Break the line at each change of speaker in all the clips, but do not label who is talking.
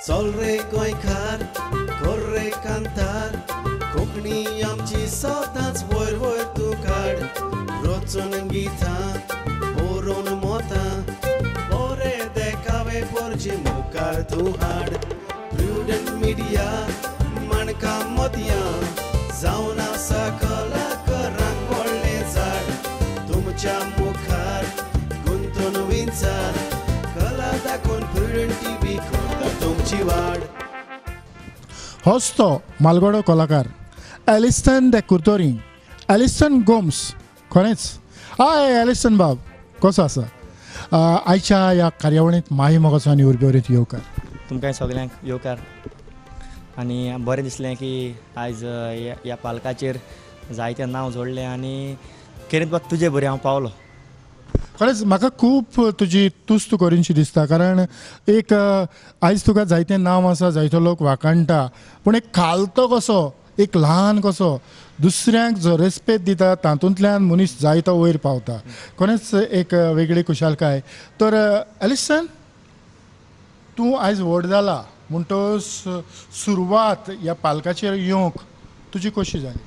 चल रे गोंयकार कर रे कांतार कोंकणी आमची सदांच वयर वयर तूं काड रचून गितां बरोवन मोतां बरे देखावे परचे मुखार तूं हाड प्रुडंट मिडिया माणकां मदयां जावन आसा कलाकारांक व्हडलें झाड तुमच्या मुखार गुंतवणुकींचार कला दाखोवन प्रुडंट टीव्ही करता तुमची वाड.
होच तो मालगडो कलाकार एलिस्टन दे कुर्तोरी एलिस्टन गोम्स खरेंच. हाय एलिस्टन बाब कसो आसा? आयच्या ह्या कार्यावळींत माही मोगाचो आनी उर्बेवरीत येवकार.
तुमकां सगल्यांक येवकार. आनी बरें दिसलें की आयज ह्या पालकाचेर जायतें नांव जोडलें आनी खेरीत बाब तुजे बरें हांव पावलो.
खरेंच म्हाका खूब तुजी तुस्त करीनशी दिसता कारण एक आयज तुका जायतें नांव आसा जायतो लोक वाखाणटा पूण एक खालतो कसो एक ल्हान कसो दुसऱ्यांक जो रेस्पेद दिता तातूंतल्यान मनीस जायतो वयर पावता. खरेंच एक वेगळी खुशालकाय. तर एलिस्टन तूं आयज व्हड जाला म्हणटच सुरवात ह्या पालकाचेर येवंक तुजी कशी जाली?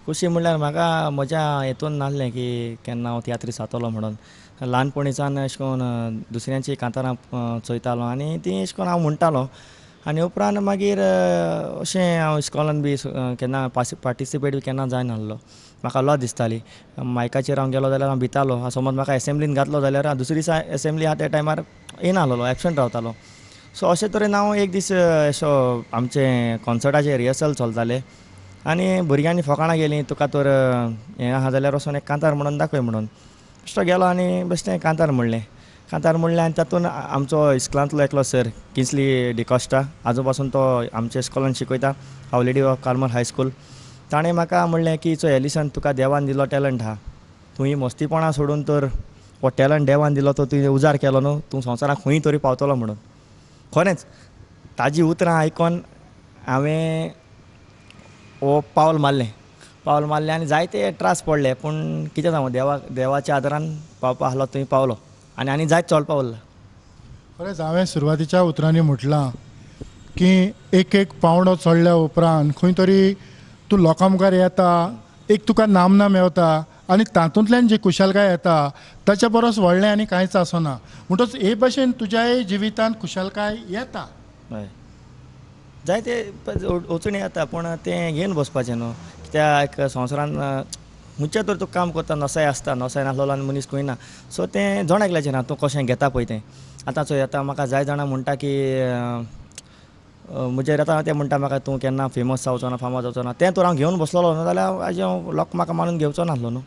खुशी म्हणल्यार म्हाका म्हज्या हेतून नासलें की केन्ना हांव तियात्रीस जातलो म्हणून. ल्हानपणीच्यान अशें करून दुसऱ्यांची कांतारां चोयतालो आनी ती अशें करून हांव म्हणटालो आनी उपरांत मागीर अशें हांव इस्कॉलान बी केन्ना पार्टिसिपेट बी केन्ना जाय नासलो. म्हाका लज दिसताली मायकाचेर हांव गेलो जाल्यार हांव भितालो. समज म्हाका एसेंब्लीन घातलो जाल्यार दुसरे दिसा एसेंब्ली आहा त्या टायमार येनासलो एबसेंट रावतालो. सो अशे तरेन हांव एक दीस अशो आमचे कॉन्सर्टाचे रिहर्सल चलताले आनी भुरग्यांनी फकाणां गेलीं तुका तर हें आहा जाल्यार वचून एक कांतार म्हणून दाखय म्हणून. बेश्टो गेलो आनी बेश्टें कांतार म्हणलें आनी तातूंत आमचो इस्कॉलांतलो एकलो सर किन्सली डिकॉस्टा आजू पासून तो आमच्या इस्कॉलान शिकयता हांव लेडी ऑफ कार्मल हायस्कूल. ताणें म्हाका म्हणलें की चो एलिसन तुका देवान दिलो टॅलंट आहा तूं ही मस्तीपणां सोडून तर हो टॅलंट देवान दिलो तो तुवें उजार केलो न्हू तूं संवसाराक खंय तरी पावतलो म्हणून. खरेंच ताजी उतरां आयकून हांवें हो पावल मारलें आनी जायते त्रास पडले पूण कितें सांगू देवाच्या आदारान पावपा आसलो थंय पावलो आनी जायत चलपा उरला.
खरेंच हांवें सुरवातीच्या उतरांनी म्हटलां की एक एक पावंडो चडल्या उपरांत खंय तरी तूं लोकां मुखार येता एक तुका नामना मेवता आनी तातूंतल्यान जी खुशालकाय येता ताच्या परस व्हडलें आनी कांयच आसना. म्हणटच हे भशेन तुज्याय जिवितांत खुशालकाय येता.
हय जायते अडचणी येता पूण तें घेवन बसपाचें न्हू. कित्याक संवसारान खंयचें तर तूं काम करता नसाय आसता नसाय नासलो आनी मनीस खंय ना. सो तें जोण एकल्याचें ना तूं कशें घेता पळय तें. आतां चोय आतां म्हाका जाय जाणां म्हणटा की म्हजेर आतां तें म्हणटा म्हाका तूं केन्ना फेमस जावचो ना फामाद जावचो ना तें तर हांव घेवन बसलोलो न्हू जाल्यार हाजें लोक म्हाका मानून घेवचो नासलो न्हू.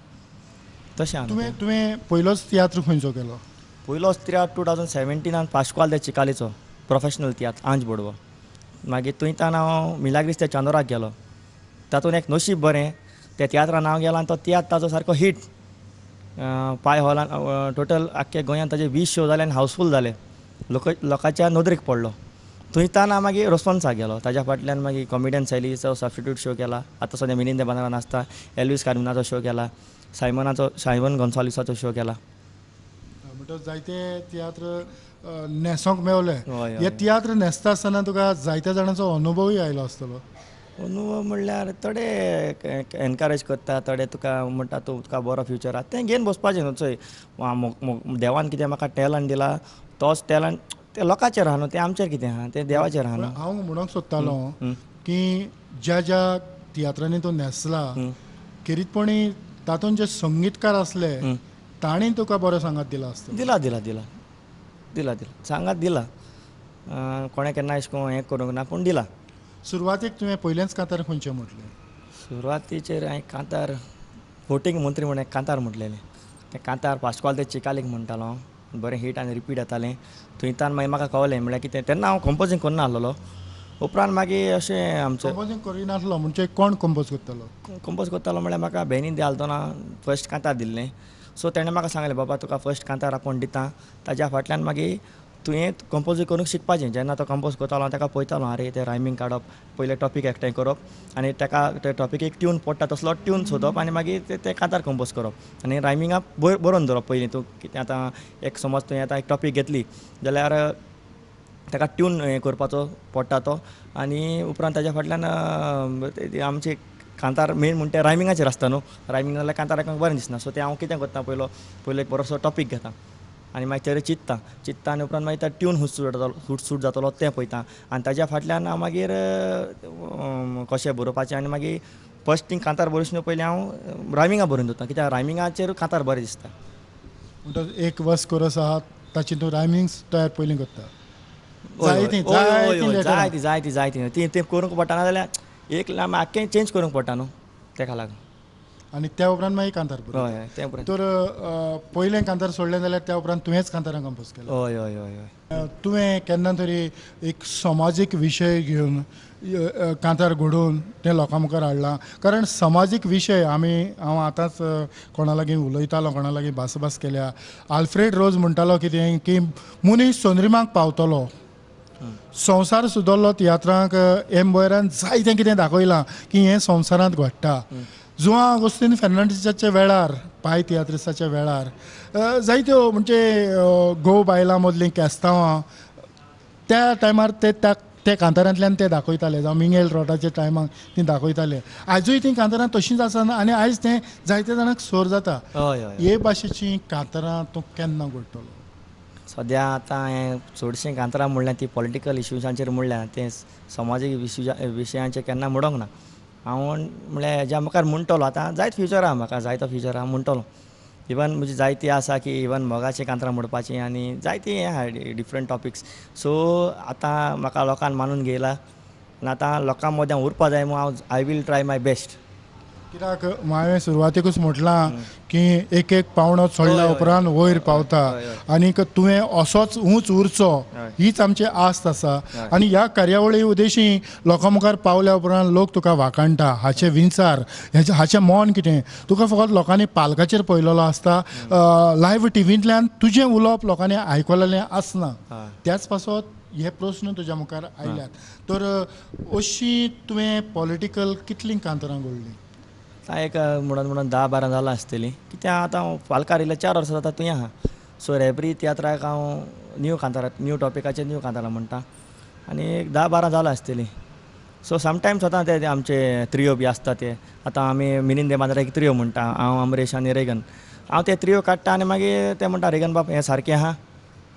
तशें
तुवें पयलोच तियात्र खंयचो केलो?
पयलोच तियात्र 2017 पाश्कवाल दे चिकालीचो प्रोफेशनल तियात्र आंज बोडवो. मागीर थंयच्यान हांव मिलाग्रीस ते चांदोराक गेलो. तातूंत एक नशीब बरें त्या तियात्रान हांव गेलो आनी तो तियात्र ताजो सारको हिट. पाय हॉलान टोटल आख्खे गोंयांत ताजे 20 शो जाले आनी हावसफूल जाले. लोकांच्या नदरेक पडलो. थंयच्यान हांव मागीर रेस्पॉन्साक गेलो. ताज्या फाटल्यान मागीर कॉमेडियन सैलीचो सबस्टिट्यूट शो केला. आतां सद्या मिलिंद बांद्रान आसता. एल्वीस कार्मिनाचो शो केला. सायमन गॉन्साल्विसाचो शो केला.
म्हणटच जायते तियात्र न्हेसोंक मेवले. हे तियात्र न्हेसता आसतना तुका जायत्या जाणांचो अनुभवूय आयलो आसतलो.
अनुभव म्हणल्यार थोडे एनकरेज करता थोडे तुका म्हणटा तुका बरो फ्युचर आहा तें घेवन बसपाचें न्हू. चोय देवान कितें म्हाका टॅलंट दिला तोच टॅलंट ते लोकांचेर आहा न्हू तें आमचेर कितें आहा तें देवाचेर आहा न्हू.
हांव म्हणूंक सोदतालो की ज्या तियात्रांनी तो न्हेसला खेरीतपणी तातूंत जे संगीतकार आसले तांणी तुका बरो सांगात दिला आसता. दिला सांगात दिला. कोणें केन्ना अशें करून हें करूंक ना पूण दिला. सुरवातेक तुवें पयलेंच कांतार खंयचें म्हटलें?
सुरवातीचेर हांवें कांतार फोटींग मंत्री म्हणून एक कांतार म्हटलेलें. तें कांतार पाश्कवाल ते चिकालीक म्हणटालो हांव. बरें हिट आनी रिपीट जातालें. थंयच्यान मागीर म्हाका कळलें म्हळ्यार कितें तेन्ना हांव कंपोजींग करना आसलोलो. उपरांत मागीर अशें आमचें
कंपोजींग करिनासलो म्हणजे कोण कंपोज करतालो?
कंपोज करतालो म्हळ्यार म्हाका बहिणीन आलतना फस्ट कांतार दिल्लें. सो तेणें म्हाका सांगलें बाबा तुका फस्ट कांतार आपूण दिता ताज्या फाटल्यान मागीर तुवें कंपोज करूंक शिकपाचें. जेन्ना तो कंपोज करतालो ताका पळयतालो अरे तें रायमींग काडप पयलें टॉपीक एकठांय करप आनी ताका ते टॉपिकेक ट्यून पडटा तसलो ट्यून सोदप आनी मागीर तें कांतार कंपोज करप आनी रायमिंगाक बरोवन दवरप. पयलीं तूं कितें आतां एक समज तुवें आतां एक टॉपीक घेतली जाल्यार ताका ट्यून हें करपाचो पडटा तो आनी उपरांत ताच्या फाटल्यान आमचे कांतार मेन म्हणटा तें रायमिंगाचेर आसता न्हू रायमींग जाल्यार कांतार आयकूंक बरें दिसना सो तें हांव कितें करता पयलो एक बरोसो टॉपीक घेता आनी मागीर तें चित्ता आनी उपरांत मागीर तो ट्यून सूट जातलो तें पळयता आनी ताच्या फाटल्यान हांव मागीर कशें बरोवपाचें आनी मागीर फस्ट थिंग कांतार बरोवचे पयलीं हांव रायमिंगा बरोवन दवरता कित्याक रायमिंगाचेर कांतार बरें दिसता.
म्हणटच एक वर्स कोरस आहा ताची तूं रायमिंग्स तयार पयलीं करता.
जायती तें करूंक पडटा ना जाल्यार एक आख्खें चेंज करूंक पडटा न्हू तेका लागून.
आनी त्या उपरांत मागीर कांतार
हय ते उपरांत
तर पयलें कांतार सोडलें जाल्यार त्या उपरांत तुवेंच कांतारां कंपोज केलें.
हय हय हय हय.
तुवें केन्ना तरी एक समाजीक विशय घेवन कांतार घडोवन तें लोकां मुखार हाडलां कारण समाजीक विशय हांव आतांच कोणा लागीं उलयतालो कोणा लागीं भास केल्या आल्फ्रेड रोज म्हणटालो कितें की मनीस चंद्रिमाक पावतलो संवसार सुदरलो तियात्रांक एम्बोयरान जायतें कितें दाखयलां की हें संवसारांत घडटा. जुआ आगोस्तीन फेर्नांडीसाच्या वेळार पाय तियात्रिसाच्या वेळार जायत्यो म्हणजे घोव बायलां मदलीं केस्तांवां त्या टायमार ते कांतारांतल्यान ते दाखयताले जावं मिंगेल रोटाच्या टायमाक ती दाखयताले. आजूय ती कांतारां तशींच आसात आनी आयज तें जायत्या जाणांक सोर जाता. हे भाशेचीं कांतारां तूं केन्ना घडटलो?
सद्या आतां हें चडशीं कांतारां म्हणल्यार ती पॉलिटिकल इश्यूजांचेर म्हणल्यार तें समाजीक विशयांचेर केन्ना म्हणोंक ना. हांव म्हणल्यार हेज्या मुखार म्हणटलो आतां जायत फ्युचर आहा म्हाका जायतो फ्युचर आहा म्हणटलो इवन म्हणजे जायती आसा की इवन मोगाचीं कांतारां म्हणपाचीं आनी जायतीं हें आहा डिफरंट टॉपिक्स. सो आतां म्हाका लोकांन मानून घेयला आनी आतां लोकां मदें उरपा जाय म्हूण I will try my best.
कित्याक हांवें सुरवातेकूच म्हटलां की एक पावंडो चडल्या उपरांत वयर पावता आनीक तुवें असोच उंच उरचो हीच आमची आस्त आसा. आनी ह्या कार्यावळी उद्देशी लोकां मुखार पावल्या उपरांत लोक तुका वाखाणटा हाचे विचार हाचें मन कितें तुका फकत लोकांनी पालकाचेर पळयलेलो आसता लायव्ह टिव्हींतल्यान तुजें उलोवप लोकांनी आयकलेलें आसना. त्याच पासत हे प्रस्न तुज्या मुखार आयल्यात. तर अशीं तुवें पॉलिटिकल कितलीं कांतारां घडलीं?
एक म्हणून 10-12 जालां आसतलीं कित्याक आतां पालकार येयले 4 वर्सां जाता तुवें आहा. सो एवरी तियात्राक हांव न्यू टॉपिकाचेर न्यू कांतारां म्हणटा आनी एक 10-12 जालां आसतलीं. सो समटायम्स आतां ते आमचे त्रियो बी आसता ते आतां आमी मिलिंद मांद्रे एक त्रियो म्हणटा हांव अमरेश आनी रेगन हांव ते त्रियो काडटा आनी मागीर ते म्हणटा रेगन बाब हें सारकें आहा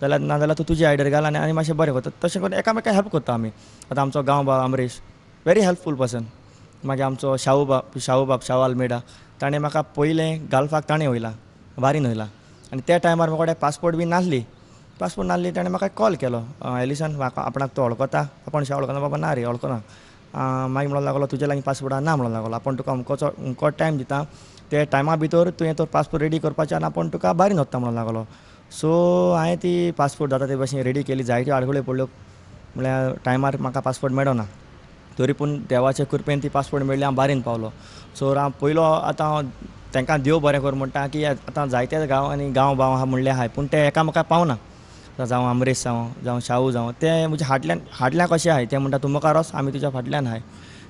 जाल्यार नाजाल्यार तूं तुजी आयडिया घाल आनी मातशें बरें करता. तशें करून एकामेकाक हेल्प करता आमी. आतां आमचो गांव बाब अमरेश व्हेरी हेल्पफूल पर्सन. मागीर आमचो शाहू आल्मेडा ताणें म्हाका पयलें गाल्फाक ताणें वयला वारीन वयला आनी त्या टायमार म्हाका पासपोर्ट बी नासली ताणें म्हाका कॉल केलो एलिसन म्हाका आपणाक तो वळखता आपूण वळखना बाबा ना रे वळखना. मागीर म्हणूंक लागलो तुजे लागीं पासपोर्टा ना म्हणूंक लागलो आपूण तुका अमको टायम दिता ते टायमा भितर तुवें तो पासपोर्ट रेडी करपाचें आनी आपूण तुका बारीन वता म्हणूंक लागलो. सो हांवें ती पासपोर्ट जाता ते भशेन रेडी केली जायत्यो आडखळ्यो पडल्यो म्हळ्यार टायमार म्हाका पासपोर्ट मेळ्ळो ना तरी पूण देवाचे कृपेन ती पासपोर्ट मेळ्ळी हांव बारीन पावलो. सो हांव पयलो आतां तांकां देव बरें कर म्हणटा की आतां जायते गांव आनी गांव बांव आहा म्हणले हाय पूण ते एकामेकाक पावना जावं अमरेश जावं शाहू जावं ते म्हणजे हाडल्यां कशें आहाय ते म्हणटा तूं मुखार वच आमी तुज्या फाटल्यान आहाय.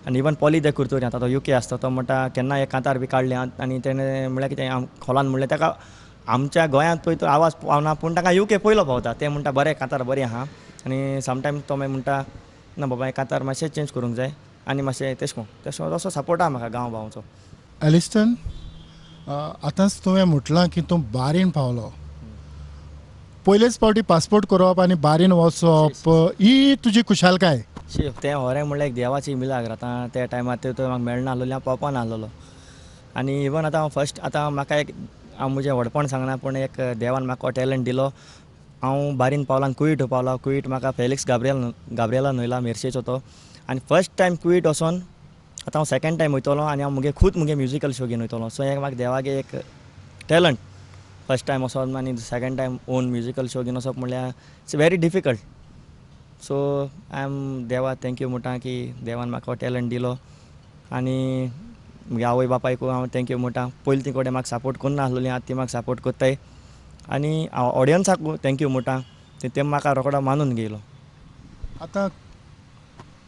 आनी इवन पॉली ते कुर्तोरी आतां तो UK आसता तो म्हणटा केन्ना एक कांतार बी काडलें आनी तेणें म्हणल्यार कितें खोलान म्हणलें ताका आमच्या गोंयांत पळय तो आवाज पावना पूण ताका UK पयलो पावता ते म्हणटा बरें कांतार बरें आहा आनी समटायम तो मागीर म्हणटा ना बाबा कांतार मातशें चेंज करूंक जाय आनी मातशें तेशें तसो सपोर्ट आहा म्हाका गांव भावांचो.
एलिस्टन आतांच तुवें म्हटलां की तूं बारीन पावलो पयलेच फावटी पासपोर्ट करप आनी बारीन वचप ही तुजी खुशालकाय?
तें होरें म्हणल्यार एक देवाची मिलाग्र. आतां त्या टायमार तो म्हाका मेळना आसलेलो हांव पावपा ना आसलेलो आनी इवन आतां फस्ट आतां म्हाका एक हांव म्हजें व्हडपण सांगना पूण एक देवान म्हाका टॅलंट दिलो. हांव बारीन पावलो आनी कुईट पावलो. कुईट म्हाका फेलिक्स गाब्रिएला न्हयला मेर्शेचो तो आनी फस्ट टायम कुईट वचोन आतां हांव सेकंड टायम वयतलो आनी हांव मुगे म्युजिकल शो घेवन वयतलो. सो हें म्हाका देवागे एक टॅलंट फस्ट टायम वचोन आनी सेकंड टायम ओन म्युजिकल शो घेवन वचप म्हणल्यार it's very difficult. So I am देवा थँक्यू म्हणटा की देवान म्हाका टॅलंट दिलो आनी म्हगे आवय बापायकूय हांव थँक्यू म्हणटा. पयलीं ती कडेन म्हाका सपोर्ट करना आसलेलीं आतां ती म्हाका सपोर्ट करताय आनी हांव ऑडियन्साकूय थँक्यू म्हणटा ते म्हाका रोखडो मानून घेयलो. आतां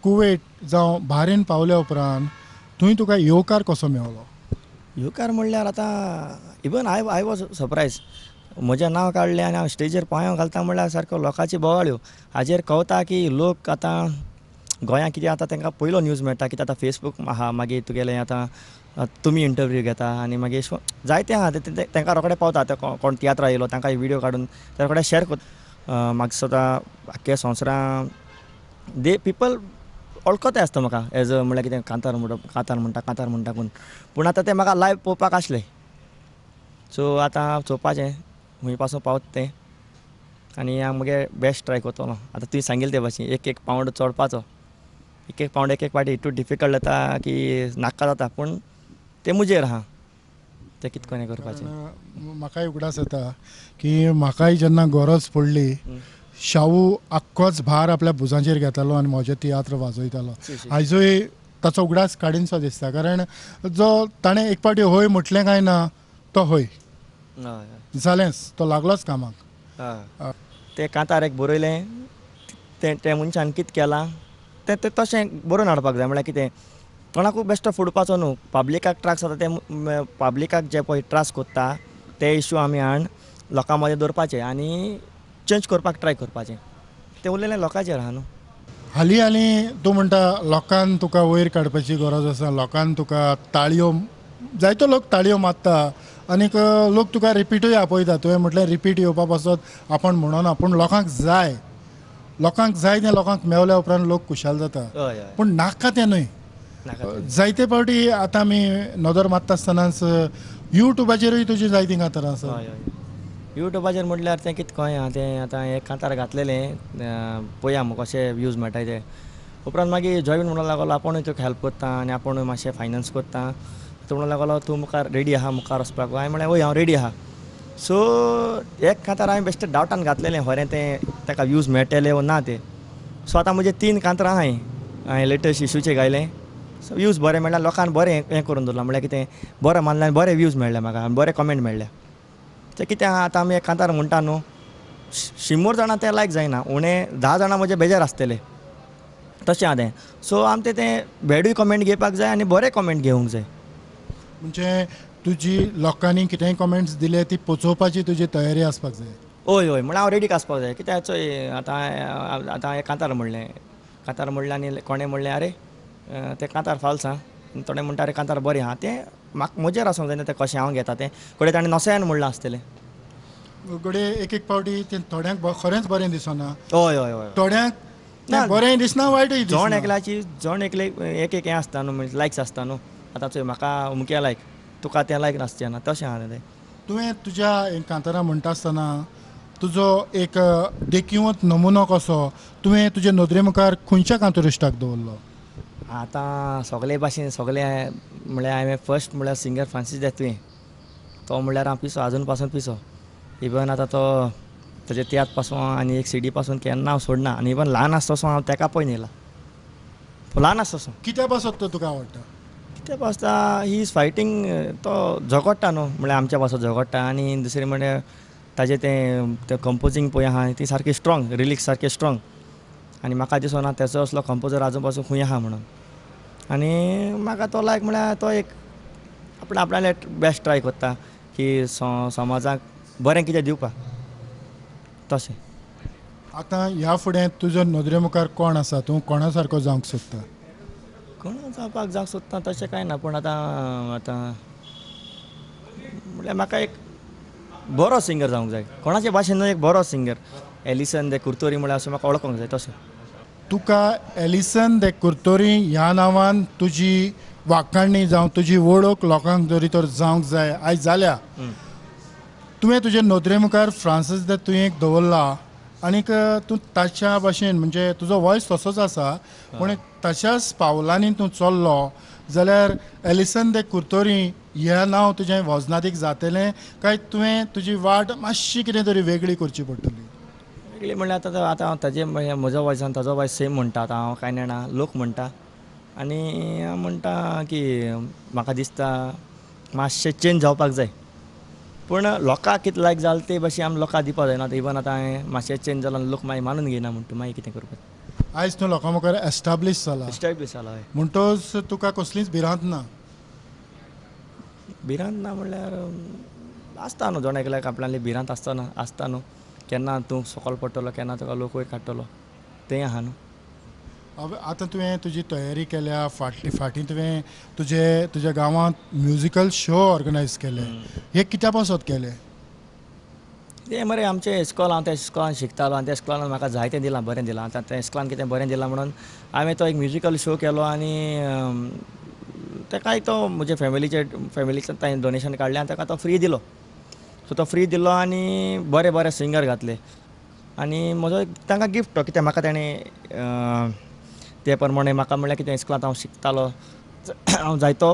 कुवेट जावं बारीन पावल्या उपरांत थंय तुका येवकार कसो मेळलो?
येवकार म्हणल्यार आतां इवन आय वॉज सरप्रायज म्हजें नांव काडलें आनी हांव स्टेजीर पांयो घालता म्हणल्यार सारको लोकांची बोवाळ्यो. हाजेर कळटा की लोक आतां गोंयांत कितें आतां तांकां पयलो न्यूज मेळटा कितें आतां फेसबूक आहा, मागीर तुगेलें आतां तुमी इंटरव्यू घेता आनी मागीर अशें करून जायते आहा तांकां रोखडें पावता. ते कोण तियात्र येयलो तांकां विडियो काडून ते रोखडे शॅर करता. म्हाका सुद्दां आख्ख्या संवसारांत दे पीपल वळखताय आसता म्हाका एज अ म्हणल्यार कितें कांतार म्हणटा पूण आतां तें म्हाका लायव्ह पळोवपाक आसलें. सो आतां चोवपाचें खूंय पासून पावता तें आनी हांव म्हगे बेस्ट ट्राय करतलों. आतां तुवें सांगिल्लें ते भाशेन एक पावंड चडपाचो, एक पावंड एक फावटी इतू डिफिकल्ट जाता की नाका जाता, पूण तें मुजेर आहा तें कितें कोन्हें करपाचें.
म्हाकाय उगडास येता की म्हाकाय जेन्ना गरज पडली शाहू आख्खोच भार आपल्या भुजांचेर घेतालो आनी म्हजें तियात्र वाजयतालो. आयजूय ताचो उगडास काडिनसो दिसता, कारण जो ताणें एक फावटी हय म्हटलें काय ना तो हय जालेंच, तो लागलोच कामाक.
तें कांतार एक बरयलें ते मनशान कितें केलां तें तशें बरोवन हाडपाक जाय. म्हळ्यार कितें कोणाकूय बेश्टो फोडपाचो न्हू, पब्लिकाक त्रास जाता ते पब्लिकाक जे पळय त्रास कोत्ता ते इश्यू आमी हाडून लोकां मदें दवरपाचे आनी चेंज करपाक ट्राय करपाचें. तें उरलेलें लोकांचेर आहा न्हू.
हालीं तूं म्हणटा लोकांक तुका वयर काडपाची गरज आसा, लोकांक तुका ताळयो, जायतो लोक ताळयो मारता आनीक लोक तुका रिपीटूय आपयता. तुवें म्हटलें रिपीट येवपा पासत आपण म्हणना, पूण लोकांक जाय तें लोकांक मेवल्या उपरांत लोक खुशाल जाता. पूण नाका तें न्हय. जायते फावटी आतां आमी नदर मारता आसतनाच युट्यूबाचेरूय तुजी जायतीं कांतारां आसा.
युट्यूबाचेर म्हटल्यार तें कितें कळ्ळें तें आतां एक कांतार घातलेलें पळया मुगो कशें व्यूज मेळटाय ते. उपरांत मागीर जॉयन म्हणूंक लागलो आपुणूय तुका हेल्प करता आनी आपुणूय मातशें फायनान्स करता. तो म्हणूंक लागलो तूं मुखार रेडी आहा मुखार वचपाक. हांवें म्हळें वय हांव रेडी आहा. सो एक कांतार हांवें बेश्टें डावटान घातलेलें खरें तें ताका व्यूज मेळटले वो ना ते. सो आतां म्हजे 3 कांतरां आहाय हांवें लेटस्ट इशूचे घायलें. सो व्यूज बरे मेळ्ळ्या, लोकांनी बरें हें करून दवरलां. म्हळ्यार कितें बरें मानलें आनी बरे व्यूज मेळ्ळे म्हाका आनी बरे कमेंट मेळ्ळे. तें कितें आहा आतां आमी एक कांतार म्हणटा न्हू 100 जाणां तें लायक जायना, उणें 10 जाणां म्हजे बेजार आसतले तशें आहा तें. सो आमचें तें बॅडूय कमेंट घेवपाक जाय आनी बरे कमेंट घेवंक जाय.
म्हणजे तुजी लोकांनी कितेंय कमेंट्स दिले ती पोचोवपाची तुजी तयारी आसपाक जाय.
हय म्हळ्यार हांव रेडी आसपाक जाय. कित्याक चोय आतां एक कांतार म्हणलें आनी कोणें म्हणलें आरे तें कांतार फाल्स आहा, थोडे म्हणटा अरे कांतार बरें आहा. तें म्हाका म्हजेर आसूंक जायना तें कशें हांव घेता तें. कडेन ताणें नोसयान म्हणलां आसतलें.
घडये एक फावटी तें थोड्यांक खरेंच बरें दिसना,
हय
थोड्यांक तें बरेंय दिसना वायटूय दिसना.
जण एकल्याची एक हें आसता न्हू, म्हणजे लायक्स आसता न्हू. आतां चोय म्हाका अमकें लायक तुका तें लायक नासचें ना, तशें आहा तें.
तुवें तुज्या कांतारां म्हणटा आसतना तुजो एक देखीवंत नमुनो कसो तुवें तुजे नदरे मुखार खंयच्या कांतरिश्टाक दवरलो?
आतां सगळे भाशेन सगळे म्हळ्यार हांवें फर्स्ट म्हळ्यार सिंगर फ्रांसीस तुवें तो म्हळ्यार हांव पिसो आजून पासून पिसो. इवन आतां तो ताजे तियात्र पासून आनी एक CD पासून केन्ना हांव सोडना. आनी इवन ल्हान आसता तसो हांव ताका पळय येयला. ल्हान आसता तसो
कित्या पासत तो तुका आवडटा?
कित्याक आसता ही इज फायटींग, तो झगडटा न्हू, म्हळ्यार आमच्या पासून झगडटा. आनी दुसरें म्हळ्यार ताजें तें कंपोजींग पळय आहा ती सारकी स्ट्रॉंग, रिलिक्स सारके स्ट्रॉंग. आनी म्हाका दिसना तेचो असलो कंपोजर आजून पासून खंय आहा म्हणून. आनी म्हाका तो लायक म्हळ्यार तो एक आपणाले बेस्ट ट्राय करता की समाजाक बरें कितें दिवपाक तशें.
आतां ह्या फुडें तुजो नदरे मुखार कोण आसा? तूं कोणा सारको जावंक सोदता?
कोण जावपाक सोदता तशें कांय ना, पूण आतां म्हळ्यार म्हाका एक बरो सिंगर जावंक जाय. कोणाचे भाशेन एक बरो सिंगर. एलिसन दे कुर्तोरी म्हळ्यार अशें म्हाका वळखूंक जाय तशें.
तुका एलिसन दे कुर्तोरी ह्या नांवान तुजी वाखाणणी जावं तुजी वळख लोकांक जरी तर जावंक जाय आयज जाल्या, तुवें तुजे नदरे मुखार फ्रांसीस दे तुयेंक दवरला आनीक तूं ताच्या भाशेन म्हणजे तुजो वॉयस तसोच आसा पूण तशाच पावलांनी तूं चल्लो जाल्यार एलिसन दे कुर्तोरी हें नांव तुजें वजनादीक जातलें काय तुवें तुजी वाट मातशी कितें तरी वेगळी करची पडटली?
वेगळी म्हणल्यार आतां ताजें म्हजो वॉयस आनी ताजो वॉयस सेम म्हणटा. आतां हांव कांय जाणा लोक म्हणटा आनी हांव म्हणटा की म्हाका दिसता मातशें चेंज जावपाक जाय. पूण लोकांक कितें लायक जालें ते भाशेन आमी लोकांक दिवपाक जायना. इवन आतां हांवें मातशें चेंज जालां लोक मागीर मानून घेयना म्हणटा मागीर कितें करपाचें.
आयज तूं लोकां मुखार एस्टाब्लीश जाला
हय.
म्हणटच तुका कसलीच भिरांत ना?
भिरांत ना म्हणल्यार आसता न्हू जोण एकल्याक आपल्याली भिरांत आसता न्हू केन्ना तूं सकयल पडटलो केन्ना तुका लोक वयर काडटलो तें आहा न्हू.
आतां तुवें तुजी तयारी केल्या फाटीं तुवें तुज्या गांवांत म्युजिकल शो ऑर्गनायज केले. हे कित्या पासत केले?
तें मरे आमचे इस्कॉल हांव त्या इस्कॉलान शिकतालो आनी त्या इस्कॉलान म्हाका जायतें दिलां बरें दिलां. आतां त्या इस्कॉलान कितें बरें दिलां म्हणून हांवें तो एक म्युजिकल शो केलो आनी ताकाय तो म्हजे फॅमिलीचें डोनेशन काडलें आनी ताका तो फ्री दिलो. सो तो फ्री दिलो आनी बरे बरे सिंगर घातले आनी म्हजो तांकां गिफ्ट तो कित्याक म्हाका ताणें ते प्रमाणे म्हाका म्हणल्यार कितें इस्कॉलांत हांव शिकतालो हांव जायतो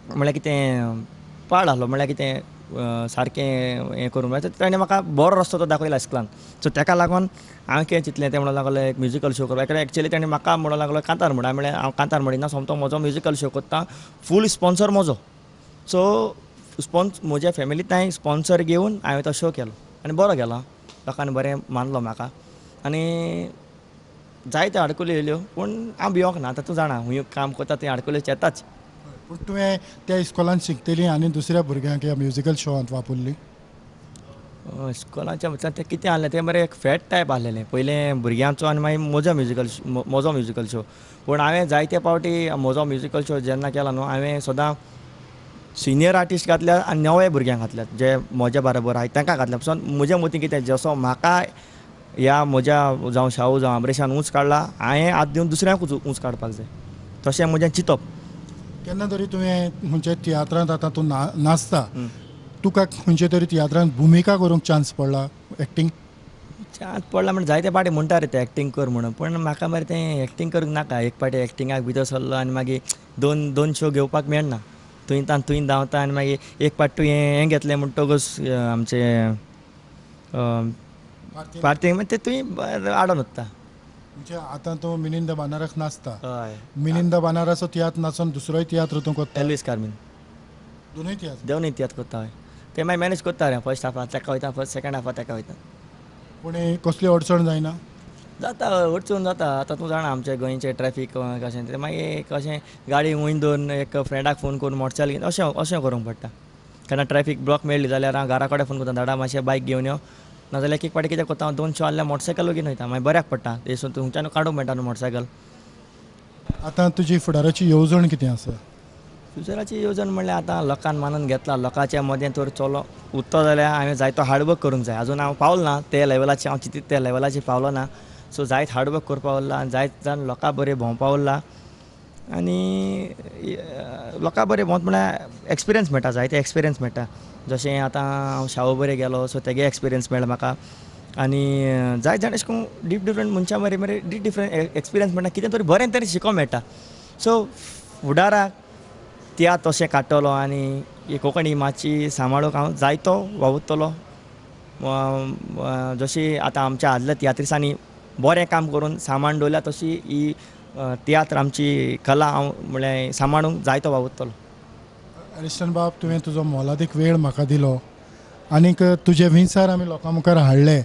म्हणल्यार कितें पाड आहलो म्हणल्यार कितें सारकें हें करूंक जाय ताणें म्हाका बरो रस्तो तो दाखयला इस्कॉलान. सो ताका लागून हांवें कितें चिंतलें तें म्हणूंक लागलो एक म्युजिकल शो करपाक. एक्चुअली ताणें म्हाका म्हणूंक लागलो कांतार म्हणून. हांवें म्हणलें हांव कांतार म्हणिना सोमतो म्हजो म्युजिकल शो करता फूल स्पॉन्सर म्हजो. सो म्हज्या फॅमिलींतल्यान स्पॉन्सर घेवन हांवें तो शो केलो आनी बरो गेलो. लोकांनी बरें मानलो म्हाका आनी जायत्यो आडकुल्यो येयल्यो पूण हांव भिवोंक ना. आतां तूं जाणा हूंय काम करता थंय आडकुल्यो येताच.
पूण तुवें त्या इस्कॉलान शिकतली आनी दुसऱ्या भुरग्यांक ह्या म्युजिकल शोआंत वापरली?
इस्कॉलाच्या म्हटल्यार तें कितें आहलें तें मरे एक फॅट टायप आहलेलें पयलें भुरग्यांचो आनी मागीर म्हजो म्युजिकल शो. पूण हांवें जायते फावटी म्हजो म्युजिकल शो जेन्ना केला न्हू हांवें सदां सिनियर आर्टिस्ट घातल्यात आनी नवे भुरग्यांक घातल्यात जे म्हज्या बरोबर आहाय तांकां घातल्या. पसून म्हजे मतीन कितें जसो म्हाका ह्या म्हज्या जावं शाहू जावं अमरेशान उंच काडला हांवें हात दिवन दुसऱ्यांकूच उंच काडपाक जाय तशें म्हजें चिंतप.
केन्ना तरी तुवें खंयच्या तियात्रांत आतां तूं नाचता तुका खंयचे तरी तियात्रांत भुमिका करूंक चान्स पडला एक्टींग?
चान्स पडला म्हणजे जायते पाटी म्हणटा रे ते एक्टींग कर म्हणून पूण म्हाका मरे तें एक्टींग करूंक नाका. एक पाटी एक्टिंगाक भितर सरलो आनी मागीर दोन शो घेवपाक मेळना. तुवें धांवता आनी मागीर एक पाट तुवें हें घेतलें म्हणटकच आमचें पार्टींग मागीर तें तुवें आडोन उत्ता.
म्हणजे आतां तूं मिलिंद बानारस नाचता.
हय
मिलिंद बानारसो तियात्र नाचून दुसरोय तियात्र तूं करता?
एल्वीस कार्मीन
दोनूय तियात्र?
दोनूय तियात्र करता. हय ते मागीर मॅनेज करता रे. फर्स्ट हाफाक ताका वयता फर्स्ट सेकंड हाफाक ताका वयता.
पूण कसली अडचण जायना?
जाता अडचण जाता. आतां तूं जाणा आमचे गोंयचें ट्रॅफीक कशें तें मागीर कशें गाडी वयर दवरून एक फ्रेंडाक फोन करून मोटरसायकल घेवन अशें करूंक पडटा. केन्ना ट्रॅफीक ब्लॉक मेळ्ळी जाल्यार हांव घरा कडेन फोन करता धाडा मातशें बायक घेवन यो नाजाल्यार एक पाटी कितें करता हांव 2 शो आहल्यार मोटरसायकल घेवन वयता मागीर बऱ्याक पडटा. थंयसून तुमच्यान काडूंक मेळटा न्हू मोटरसायकल.
आतां तुजी फुडाराची येवजण कितें आसा?
फ्युचराची येवजण म्हणल्यार आतां लोकान मानून घेतला. लोकांच्या मदें तर चलो उरतो जाल्यार हांवें जायतो हार्डवर्क करूंक जाय. आजून हांव पावलो ना ते लेवलाचेर. हांव चिंतीत त्या लेवलाचेर पावलो ना. सो जायत हार्डवर्क करपा उरला आनी जायत जाण लोकां बरें भोंवपा उरला आनी लोकां बरें भोंवत म्हळ्यार एक्सपिरियन्स मेळटा. जायते एक्सपिरियन्स मेळटा. जशें आतां हांव शाहू बरें गेलो सो तेगे एक्सपिरियन्स मेळ्ळा म्हाका आनी जायत जाण अशें करून डिफरंट मनशां बरें डिफरंट एक्सपिरियन्स मेळटा. कितें तरी बरें तरी शिकोवंक मेळटा. सो फुडाराक तियात्र तशें काडटलो आनी ही कोंकणी मातशी सांबाळूंक हांव जायतो वावुरतलो. जशी आतां आमच्या आदल्या तियात्रिसांनी बरें काम करून सांबाळून दवरल्या तशी ही तियात्र आमची कला हांव म्हळ्यार सांबाळूंक जायतो वावुरतलो.
अरिस्टन बाब तुवें तुजो मोलादीक वेळ म्हाका दिलो आनीक तुजे विचार आमी लोकां मुखार हाडले.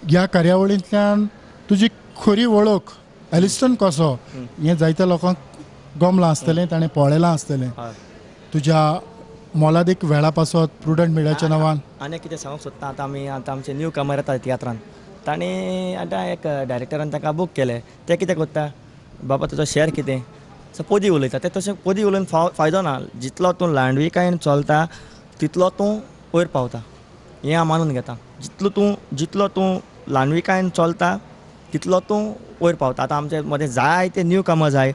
ह्या कार्यावळींतल्यान तुजी खरी वळख एलिस्टन कसो हें जायत्या लोकांक गमलां आसतलें ताणें पळयलां आसतलें. तुज्या मोलादीक वेळा पासत प्रुडंट मिडियाच्या नांवान
आनी कितें सांगूंक सोदता आतां आमचे न्यू कमर येता तियात्रांत ताणें आतां एक डायरेक्टरान ताका बूक केलें. तें कितें करता बाबा तुजो शेअर कितें सो पोदी उलयता. तें तशें पोदी उलोवन फायदो ना. जितलो तूं ल्हानविकायेन चलता तितलो तूं वयर पावता हें हांव मानून घेता. जितलो तूं ल्हानविकायेन चलता तितलो तूं वयर पावता. आतां आमचे मदें जायते न्यू कमर जाय.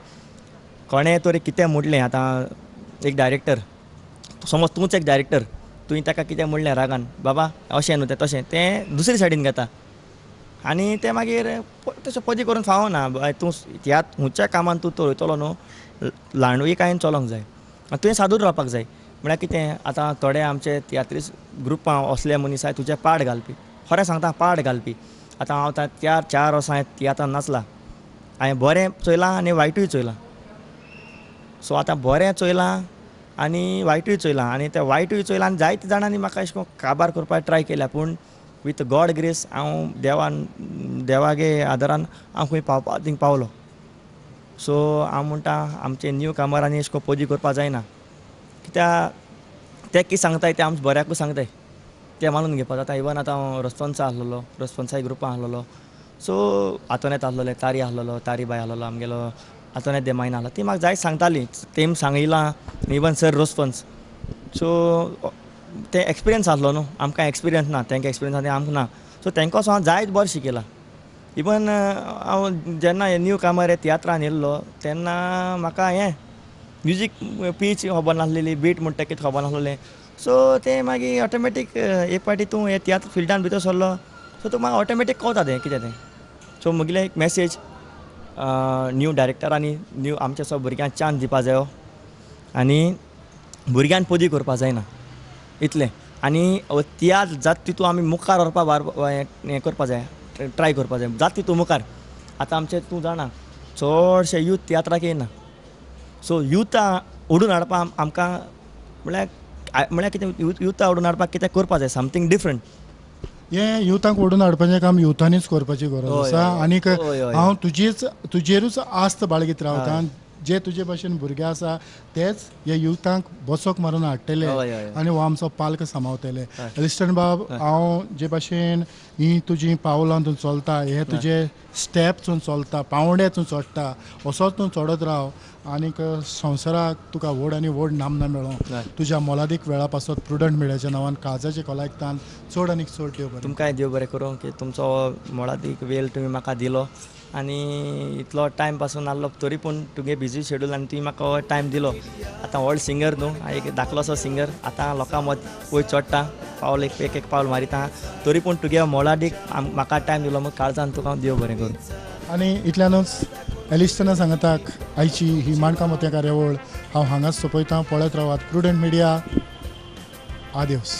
कोणें तरी कितें म्हणलें आतां एक डायरेक्टर समज तूंच एक डायरेक्टर तुवें ताका कितें म्हणलें रागान बाबा अशें न्हू तें तशें तें दुसरे सायडीन घेता आनी तें मागीर तशें पदी करून फावना. तूं ह्या खंयच्या कामान तूं चलयतलो न्हू ल्हानविकायेन चलोंक जाय. तुवें सादूर रावपाक जाय. म्हळ्यार कितें आतां थोडे आमचे तियात्रीस ग्रुपां असले मनीस आसात तुजे पाड घालपी. खरें सांगता पाड घालपी. आतां हांव 4 वर्सां तियात्रांत नाचलां. हांवें बरें चोयलां आनी वायटूय चोयलां. सो आतां बरें चोयलां आनी वायटूय चोयलां आनी तें वायटूय चोयलां आनी जायते जाणांनी म्हाका अशें करून काबार करपाक ट्राय केल्या पूण वीथ गॉड ग्रेस हांव देवागे आदारान हांव खंय पावपा थिंग पावलो. सो हांव म्हणटा आमचे न्यू कामरांनी अशें करून पदी करपा जायना. कित्याक ते कितें सांगताय ते आमच्या बऱ्याकूच सांगताय ते मानून घेवपाक जाता. इवन आतां हांव रस्पॉन्सा आसलेलो, रस्पॉन्साय ग्रुपान आसलेलो, सो आतोनेत आसलेले, तारी आसलेलो, तारी बाय आसलेलो, आमगेलो आतोनेत दे मायना आसलो, ती म्हाका जायत सांगताली, तेम सांगिलां इवन सर रस्पॉन्स. सो ते एक्सपिरियन्स आसलो न्हू, आमकां एक्सपिरियन्स ना, तांकां एक्सपिरियन्स आसा आमकां ना. सो तांकां वचून हांव जायत बरें शिकयलां. इवन हांव जेन्ना न्यू कामर तियात्रान येयल्लो तेन्ना म्हाका म्युजीक पीच खबर नासलेली, बीट म्हणटा कितें खबर नासलेलें. सो ते मागीर ऑटोमॅटीक एक फावटी तूं हे तियात्र फिल्डान भितर सरलो सो तुका मागीर ऑटोमॅटीक कळटा तें कितें तें. सो म्हगेलें एक मॅसेज न्यू डायरेक्टरांनी न्यू आमच्या सो भुरग्यांक चान्स दिवपा जायो आनी भुरग्यांक पदी करपा जायना इतलें. आनी तियात्र जाता तितू आमी मुखार व्हरपा हें करपा जाय, ट्राय करपा जाय, जाता तितू मुखार. आतां आमचें तूं जाणा चडशे यूथ तियात्राक येयना. सो यूथ ओडून हाडपा आमकां म्हळ्यार कितें यूथ ओडून हाडपाक कितें करपा जाय, समथींग डिफरंट.
हें युथांक ओडून हाडपाचें काम युथांनीच करपाची गरज आसा. आनीक हांव तुजेरूच आस्त बाळगीत रावतां, जे तुजे भाशेन भुरगे आसा तेच हे युथांक बसोक मारून हाडटले आनी हो आमचो पालक सांबाळटले. एलिस्टन बाब, हांव जे भाशेन ही तुजी पावलां तूं चलता, हे तुजे स्टेप तूं चलता, पावंडे तूं चडटा, असोच तूं चडत राव आनीक संवसाराक तुका व्हड आनी व्हड नामना मेळो. तुज्या मोलादीक वेळा पासत प्रुडंट मिडियाच्या नांवान काळजाच्या कलायकतान चड आनीक चड देव बरें.
तुमकांय देव बरें करूं की तुमचो मोलादीक वेळ तुमी म्हाका दिलो आनी इतलो टायम पासून नासलो तरी पूण तुगे बिजी शेड्यूल आनी तुमी म्हाका हो टायम दिलो. आतां व्हड सिंगर न्हू, हांव एक धाकलोसो सिंगर, आतां लोकां मद वयर चडटा, पावल एक पावल मारिता, तरी पूण तुगे मोलादीक म्हाका टायम दिलो, म्हूण काळजान तुका देव बरें करूं.
आनी इतल्यानूच एलिस्टना सांगताक आयची ही माणका मोत्या कार्यावळ हांव हांगाच सोंपयतां. पळयत रावात प्रुडंट मिडिया. आदिवस.